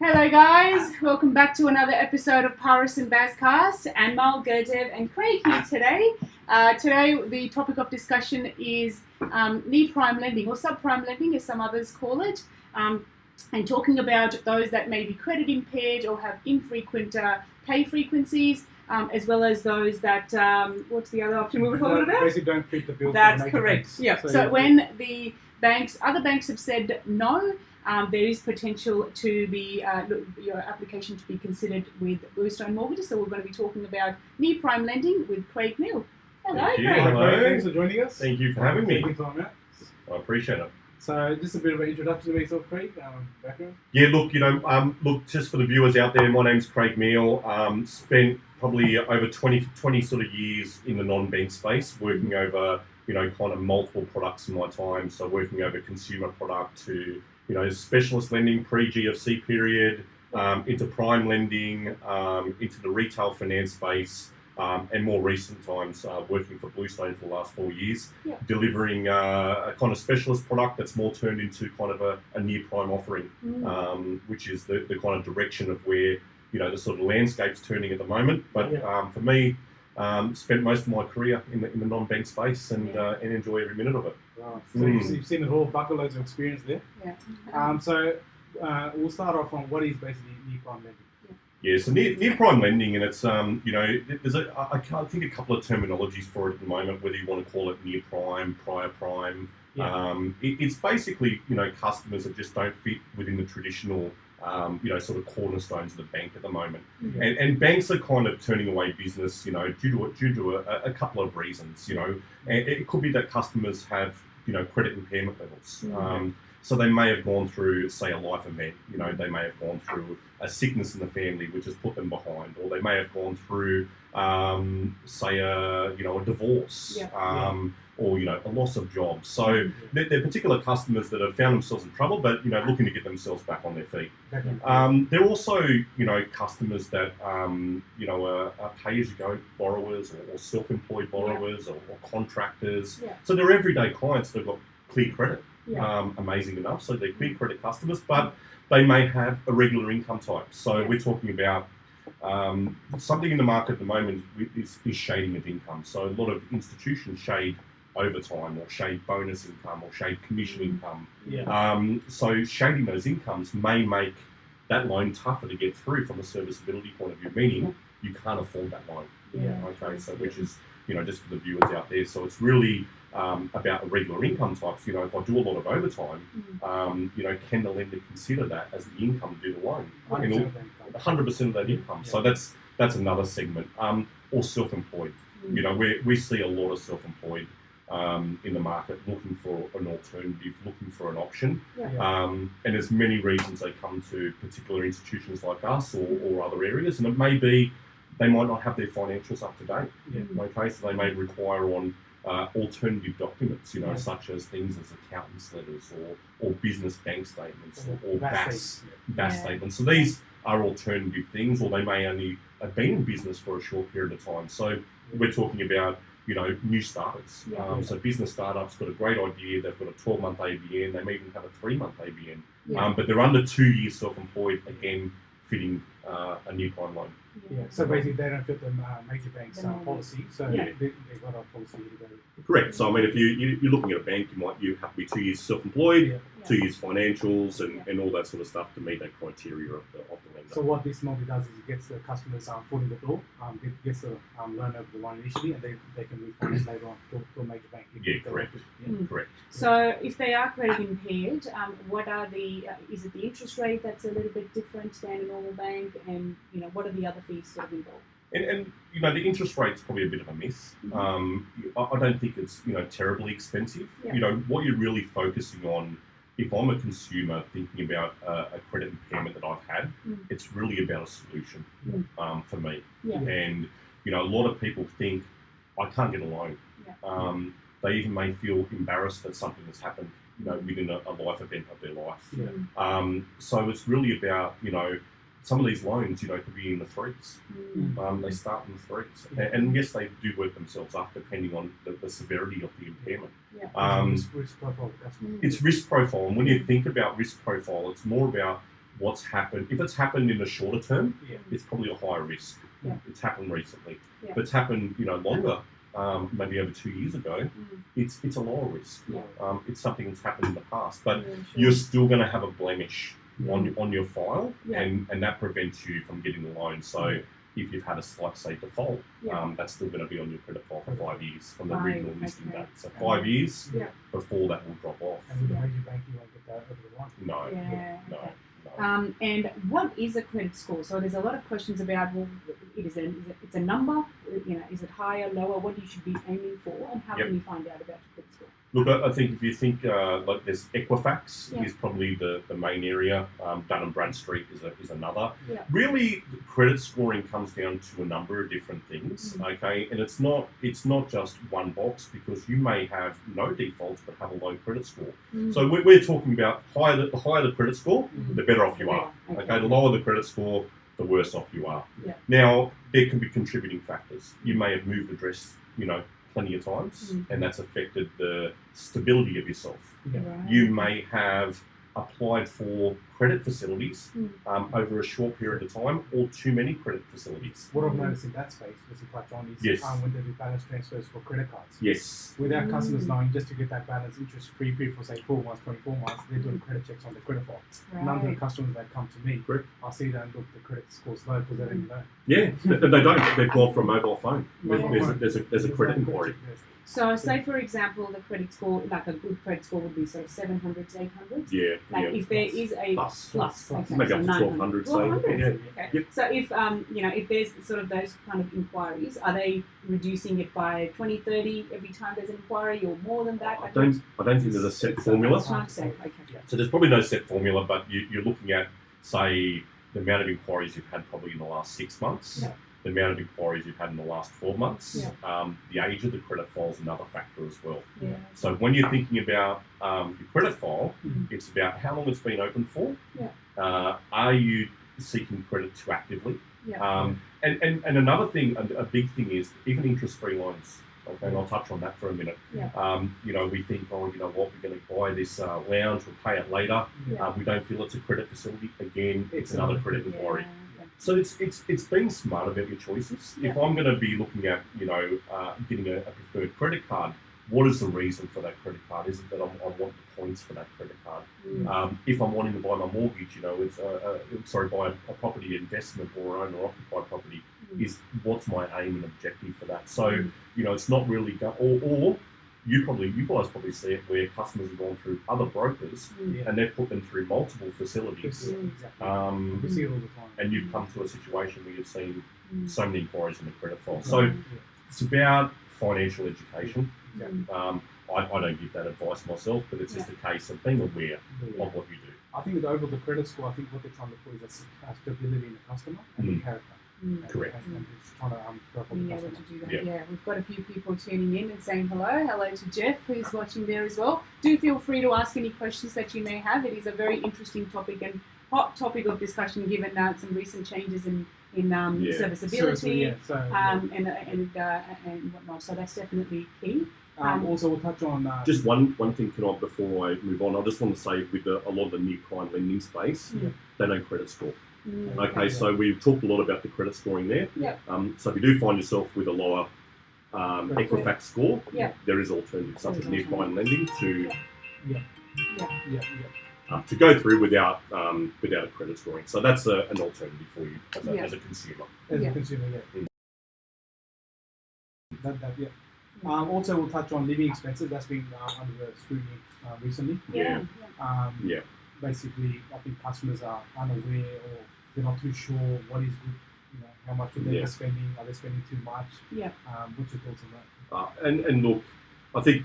Hello guys, welcome back to another episode of Paris and Bazcast. Anmol, Gurdev and Craig here today. Today the topic of discussion is near prime lending or subprime lending as some others call it, and talking about those that may be credit impaired or have infrequent pay frequencies, as well as those that, what's the other option we were talking about? Basically don't fit the bill. That's correct. Yeah. So when the other banks have said no, there is potential to be your application to be considered with Bluestone mortgages. So we're going to be talking about near prime lending with Craig Meale. Hello, Thank you. Craig. Hello. Thanks for joining us. Thank you for having me. Taking time out. I appreciate it. So just a bit of an introduction to yourself, Craig. Background. Yeah, look, just for the viewers out there, my name's Craig Meale. Spent probably over 20 sort of years in the non-bank space, working over, kind of multiple products in my time. So working over consumer product to, specialist lending pre-GFC period, into prime lending, into the retail finance space, and more recent times working for Bluestone for the last 4 years, delivering a kind of specialist product that's more turned into kind of a near prime offering, which is the kind of direction of where the sort of landscape's turning at the moment. But for me, spent most of my career in the non-bank space and enjoy every minute of it. Wow. So you've seen it all, bucket loads of experience there. Yeah. So we'll start off on what is basically near prime lending. Yeah, so near prime lending, and it's there's I think a couple of terminologies for it at the moment, whether you want to call it near prime, prior prime. It's basically customers that just don't fit within the traditional sort of cornerstones of the bank at the moment, and banks are kind of turning away business due to a couple of reasons. And it could be that customers have credit impairment levels. So they may have gone through, say, a life event. They may have gone through a sickness in the family, which has put them behind, or they may have gone through, say, a divorce, or a loss of job. So they're particular customers that have found themselves in trouble, but looking to get themselves back on their feet. They're also customers that are pay-as-you-go borrowers or self-employed borrowers or contractors. So they're everyday clients that have got clear credit. Amazing enough, so they're clear credit customers, but they may have irregular income types. So we're talking about something in the market at the moment is shading of income. So a lot of institutions shade overtime or shade bonus income or shade commission income. So shading those incomes may make that loan tougher to get through from a serviceability point of view, meaning you can't afford that loan. Okay, so which is just for the viewers out there. So it's really about irregular income types. If I do a lot of overtime, can the lender consider that as the income to do the loan? 100% of that income. So that's another segment. Or self-employed. We see a lot of self-employed in the market looking for an alternative, looking for an option. And there's many reasons they come to particular institutions like us or other areas, and it may be they might not have their financials up to date. Okay, so they may require on alternative documents, such as things as accountant's letters or business bank statements or BAS statements. So these are alternative things, or they may only have been in business for a short period of time. So we're talking about new starters. So business startups got a great idea. They've got a 12-month ABN. They may even have a 3-month ABN, but they're under 2 years self-employed. Again, fitting a near prime loan. So basically they don't fit the major banks' policy, so they've got a policy to go. Correct. So I mean, if you're looking at a bank, you have to be 2 years self-employed, 2 years financials, and all that sort of stuff to meet that criteria of the lender. So what this normally does is it gets the customers foot in the door, gets the loan over the line initially, and they can refinance later on to a major bank. Correct. Correct. So if they are credit impaired, what are is it the interest rate that's a little bit different than a normal bank, and what are the other fees sort of involved? And the interest rate's probably a bit of a myth. I don't think it's terribly expensive. What you're really focusing on, if I'm a consumer thinking about a credit impairment that I've had, it's really about a solution for me. And a lot of people think I can't get a loan. They even may feel embarrassed that something has happened within a life event of their life. So it's really about some of these loans, could be in the threes. They start in the threes. And yes, they do work themselves up depending on the severity of the impairment. Risk profile. It's risk profile. And when you think about risk profile, it's more about what's happened. If it's happened in the shorter term, Yeah. it's probably a higher risk. Yeah. It's happened recently. Yeah. If it's happened, longer, maybe over 2 years ago, it's a lower risk. Yeah. It's something that's happened in the past, but Yeah, sure. you're still going to have a blemish on your file, Yeah. and that prevents you from getting the loan. So if you've had a slight, say, default, Yeah. that's still going to be on your credit file for 5 years from the Right, original listing okay. date. So 5 years Yeah. before that will drop off. And with Yeah. the major bank, you won't get that over the line. No, Yeah, no, okay. no. And what is a credit score? So there's a lot of questions about, well, it's a number, is it higher, lower, what you should be aiming for, and how Yep. can you find out about your credit score? Look, I think if you think like there's Equifax Yeah. is probably the main area. Dun & Bradstreet is another. Yeah. Really, credit scoring comes down to a number of different things. Okay, and it's not just one box, because you may have no defaults but have a low credit score. So we're talking about the higher the credit score, the better off you are. Okay, the lower the credit score, the worse off you are. Yeah. Now, there can be contributing factors. You may have moved address, plenty of times, and that's affected the stability of yourself. Yeah. Right. You may have applied for credit facilities over a short period of time, or too many credit facilities. What I've noticed in that space, just to touch on, is Yes. when they do balance transfers for credit cards. Yes. Without customers knowing, just to get that balance interest-free period for, say, 12 months, 24 months, they're doing credit checks on the credit file. None of the Right. customers that come to me, Correct. I see that and look, the credit score's low because they don't even know. Yeah, they don't. They're called for a mobile phone. Mobile There's a credit inquiry. So say, for example, the credit score, like a good credit score would be sort of 700 to 800. Yeah. Like yeah. if there is a Plus. okay, Maybe so up to 900. 1200, say. 1200, Yeah. okay. Yep. So if there's sort of those kind of inquiries, are they reducing it by 20, 30 every time there's an inquiry, or more than that? I don't think there's a set formula. It's hard to say. Okay. So there's probably no set formula, but you're looking at, say, the amount of inquiries you've had probably in the last 6 months, Yeah. the amount of inquiries you've had in the last 12 months, Yeah. the age of the credit file is another factor as well. Yeah. So when you're thinking about your credit file, Mhm. it's about how long it's been open for. Yeah. Are you seeking credit too actively? Yeah. And another thing, a big thing is even interest-free loans. Okay, and I'll touch on that for a minute. Yeah. We think, we're going to buy this lounge, we'll pay it later. Yeah. We don't feel it's a credit facility. Again, it's another credit inquiry. Yeah. So it's being smart about your choices. Yeah. If I'm going to be looking at, getting a preferred credit card, what is the reason for that credit card? Is it that I want the points for that credit card? If I'm wanting to buy my mortgage, buy a property investment or owner-occupied property, is what's my aim and objective for that? So, it's not really or you guys probably see it where customers have gone through other brokers and they've put them through multiple facilities. Exactly. We see it all the time. And you've come to a situation where you've seen so many inquiries in the credit file. So it's about financial education. I don't give that advice myself, but it's just a case of being aware of what you do. I think with over the credit score, I think what they're trying to look for is a stability in the customer and the character. Correct. And it's trying to go for the Being able customer. to do that. Yeah. Yeah, we've got a few people tuning in and saying hello. Hello to Jeff, who's watching there as well. Do feel free to ask any questions that you may have. It is a very interesting topic and hot topic of discussion, given some recent changes in serviceability and whatnot. So that's definitely key. Also, we'll touch on Just one thing, before I move on, I just want to say with a lot of the near prime lending space, they don't credit score. Okay, so we've talked a lot about the credit scoring there. Yep. So if you do find yourself with a lower Equifax score, there is alternatives such as near prime lending to go through without a credit scoring. So that's an alternative for you as a consumer. as a consumer, Also, we'll touch on living expenses. That's been under the scrutiny recently. Basically, I think customers are unaware or they're not too sure what is good. How much are they spending? Are they spending too much? What's your thoughts on that? And look, I think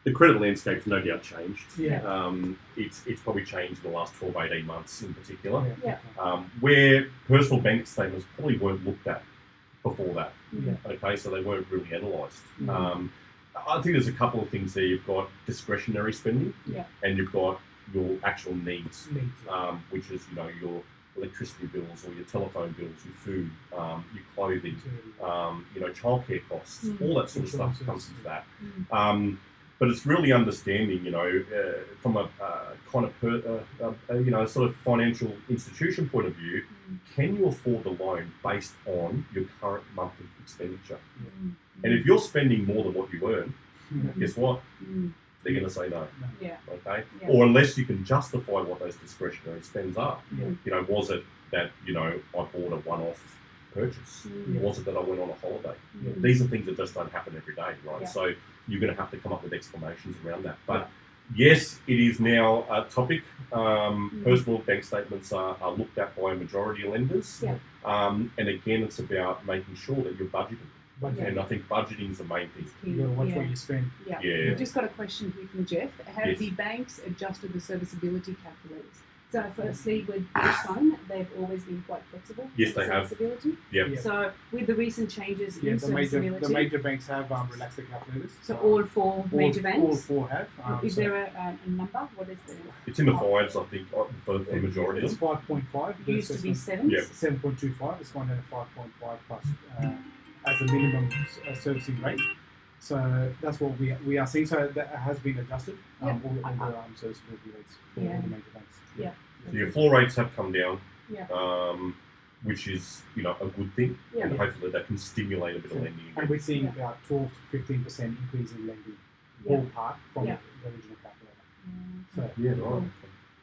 the credit landscape's no doubt changed. It's probably changed in the last 12, 18 months in particular. Where personal bank statements probably weren't looked at before that. Okay, so they weren't really analysed. I think there's a couple of things there. You've got discretionary spending, and you've got your actual needs, which is your electricity bills or your telephone bills, your food, your clothing, childcare costs, all that sort of stuff comes into that. But it's really understanding, from a kind of sort of financial institution point of view, can you afford the loan based on your current monthly expenditure? And if you're spending more than what you earn, guess what? They're going to say no. Yeah. Okay. Yeah. Or unless you can justify what those discretionary spends are. Was it that I bought a one-off purchase? Was it that I went on a holiday? These are things that just don't happen every day, right? Yeah. So you're going to have to come up with explanations around that. But yes, it is now a topic. Personal bank statements are looked at by a majority of lenders. Yeah. And again, it's about making sure that you're budgeting. And I think budgeting is the main thing. You got to watch what you spend. Yeah. Yeah. We've just got a question here from Jeff. Have the banks adjusted the serviceability calculators? So firstly, with Bluestone, they've always been quite flexible. Yes, they have. Serviceability. Yep. So with the recent changes in serviceability, the major banks have relaxed the calculators. So all four major banks? All four have. Is there a number? What is the... It's in the fives, I think, for the majority of It's them. 5.5. It used to be 7? Yep. 7.25. It's gone down to 5.5 plus as a minimum servicing rate. So that's what we are seeing. So that has been adjusted. All the serviceability rates for all the major banks. Yeah. So your floor rates have come down, Yeah. which is a good thing, Yeah. and hopefully that can stimulate a bit of lending. And we're seeing about 12 to 15% increase in lending, ballpark from the original calculator. So Yeah, right.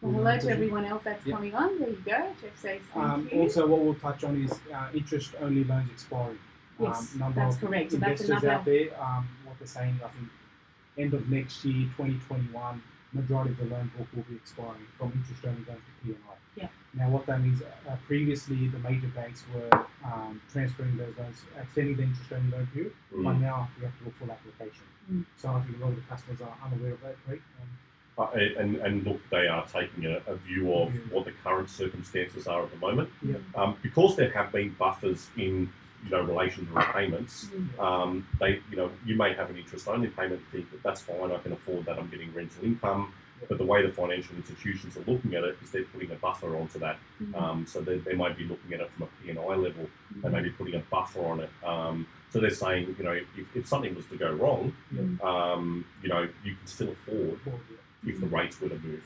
Well, hello to everyone else that's coming on. There you go. Jeff says thank you. Also, what we'll touch on is interest-only loans expiring. Yes, Number that's of correct. So that's investors another... out there, what they're saying, I think, end of next year, 2021, majority of the loan book will be expiring from interest-only loans to P&I. Yeah. Now, what that means, previously the major banks were transferring those loans, extending the interest-only loan period, but now we have to do a full application. So I think a lot of the customers are unaware of that, right? And look, they are taking a view of what the current circumstances are at the moment. Yeah. Because there have been buffers in relation to repayments, you may have an interest-only payment and think that that's fine, I can afford that, I'm getting rental income. But the way the financial institutions are looking at it is they're putting a buffer onto that. So they might be looking at it from a P&I level. They may be putting a buffer on it. So they're saying, if something was to go wrong, you can still afford if the rates were to move.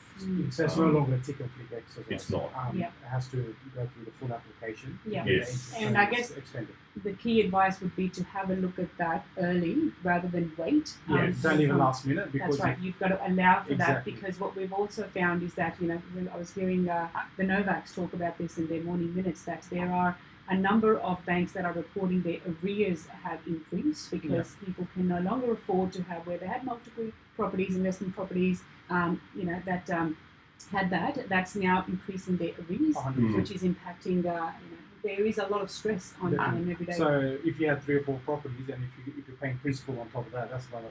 So it's no longer a tick and flick exercise. It's not. It has to go through the full application. Yeah. Yes. And I guess the key advice would be to have a look at that early rather than wait. Don't leave it last minute. Because that's right. You've got to allow for that, because what we've also found is that, when I was hearing the Novaks talk about this in their morning minutes, that there are a number of banks that are reporting their arrears have increased because people can no longer afford to have, where they had multiple properties, investment properties, had that's now increasing their arrears, which is impacting, there is a lot of stress on them every day. So if you had 3 or 4 properties, and if you're paying principal on top of that, that's about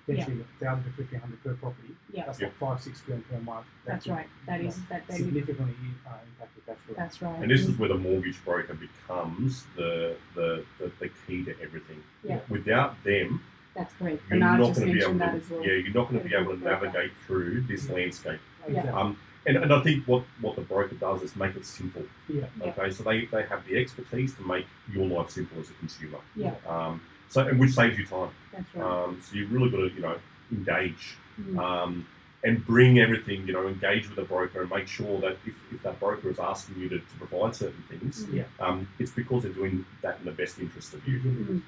potentially 1,000 to 1,500 per property. Yeah. That's like 5-6 grand per month. That's right. That is significantly impact the cash flow. That's right. And this is where the mortgage broker becomes the key to everything. Yeah. Without them, that's correct. You're not just going to be able that to. as well. Yeah, you're not going to be able to navigate through this landscape. Exactly. And I think what the broker does is make it simple. Yeah. Okay, so they have the expertise to make your life simple as a consumer. Yeah. And which saves you time. That's right. So you've really got to engage. And bring everything, engage with a broker and make sure that if that broker is asking you to provide certain things, it's because they're doing that in the best interest of you.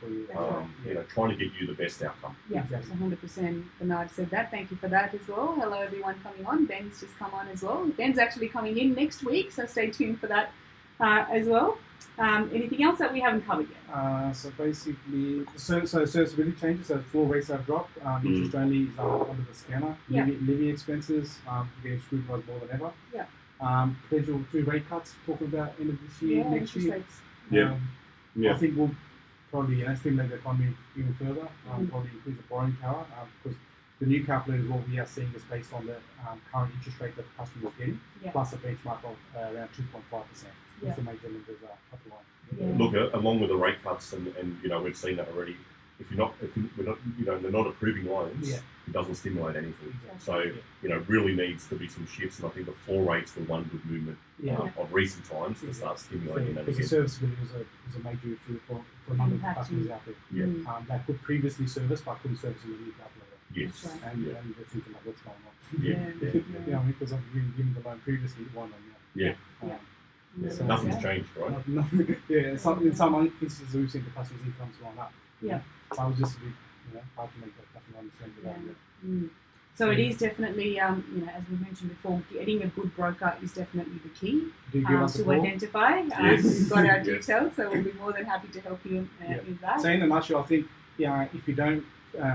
Trying to get you the best outcome. Yeah, exactly. 100%. Bernard said that. Thank you for that as well. Hello, everyone coming on. Ben's just come on as well. Ben's actually coming in next week, so stay tuned for that as well. Anything else that we haven't covered yet? So basically, serviceability changes. So floor rates have dropped. Interest only is under the scanner. Living expenses getting scrutinized more than ever. Potential 2 rate cuts. Talking about end of this year, next year. I think we'll probably stimulate the economy even further. Probably increase the borrowing power because the new calculator, what we are seeing is based on the current interest rate that the customer is getting, plus a benchmark of around 2.5%. The major lenders are applying. Look, along with the rate cuts, and we've seen that already. If they're not approving loans, it doesn't stimulate anything. So really needs to be some shifts, and I think the floor rates were one good movement of recent times to start stimulating that. Because the serviceability was a major issue for a number of customers out there that could previously service but couldn't service in the new calculator. Yes. That's right. and they're thinking like, what's going on? Yeah. You know, because I've been given the loan previously, one on Yeah. So Nothing's changed, right? No, in some instances we've seen the customer's income's gone up. Yeah. So I was just a bit, hard to make that customer understand that. So it is definitely, as we mentioned before, getting a good broker is definitely the key Do you give us a to call? identify. Yes. We've got our Yes. details, so we'll be more than happy to help you with that. So in a nutshell, I think if you don't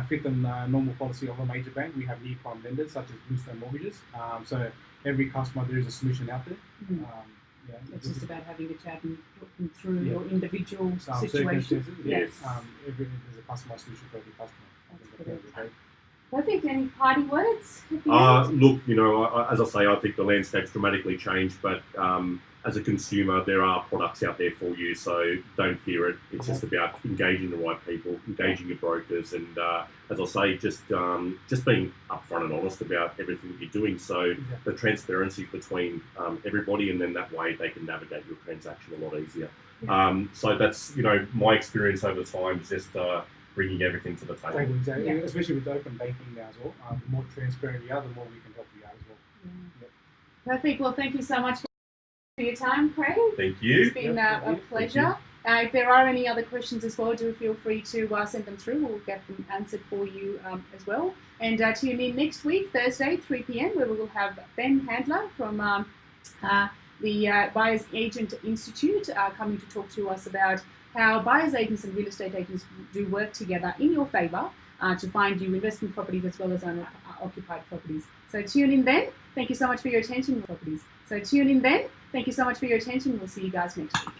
fit the normal policy of a major bank, we have near-prime lenders such as Bluestone mortgages. So every customer, there is a solution out there. It's just about having a chat and talking through your individual situation. Circumstances. Yes. There's a customer solution for every customer. That's correct. Perfect. Any party words at the end? Look, as I say, I think the landscape's dramatically changed, but as a consumer, there are products out there for you, so don't fear it. It's just about engaging the right people, engaging your brokers, and as I say, just being upfront and honest about everything that you're doing. So the transparency between everybody, and then that way they can navigate your transaction a lot easier. So that's my experience over time is just bringing everything to the table. Exactly. Especially with open banking now as well. The more transparent you are, the more we can help you out as well. Perfect. Well, thank you so much for your time, Craig. Thank you. It's been a pleasure. If there are any other questions as well, do feel free to send them through. We'll get them answered for you as well. And tune in next week, Thursday, 3 p.m, where we will have Ben Handler from the Buyers Agent Institute coming to talk to us about how buyers agents and real estate agents do work together in your favour to find you investment properties as well as owner-occupied properties. So tune in then. Thank you so much for your attention, properties. So tune in then. Thank you so much for your attention. We'll see you guys next week.